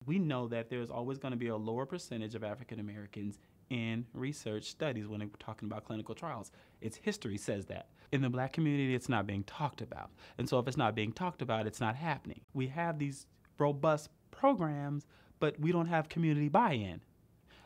We know that there's always going to be a lower percentage of African Americans in research studies when we're talking about clinical trials. Its history says that. In the black community, it's not being talked about. And so if it's not being talked about, it's not happening. We have these robust programs, but we don't have community buy-in.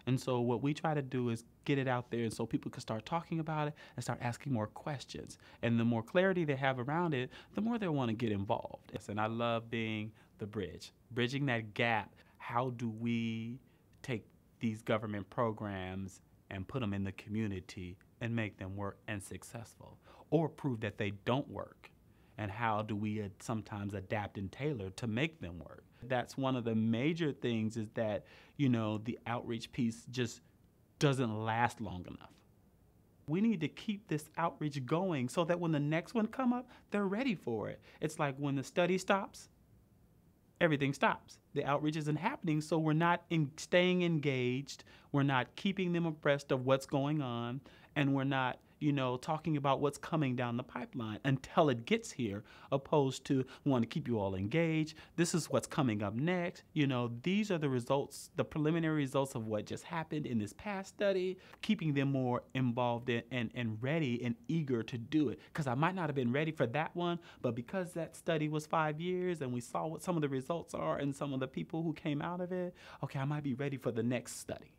And so what we try to do is get it out there and so people can start talking about it and start asking more questions. And the more clarity they have around it, the more they want to get involved. And I love being the bridge, bridging that gap. How do we take these government programs and put them in the community and make them work and successful, or prove that they don't work? And how do we sometimes adapt and tailor to make them work? That's one of the major things, is that, the outreach piece just doesn't last long enough. We need to keep this outreach going so that when the next one come up, they're ready for it. It's like when the study stops, everything stops. The outreach isn't happening, so we're not staying engaged. We're not keeping them abreast of what's going on, and we're not, talking about what's coming down the pipeline until it gets here, opposed to we want to keep you all engaged. This is what's coming up next. These are the results, the preliminary results of what just happened in this past study, keeping them more involved in, and ready and eager to do it. Because I might not have been ready for that one, but because that study was 5 years and we saw what some of the results are and some of the people who came out of it, okay, I might be ready for the next study.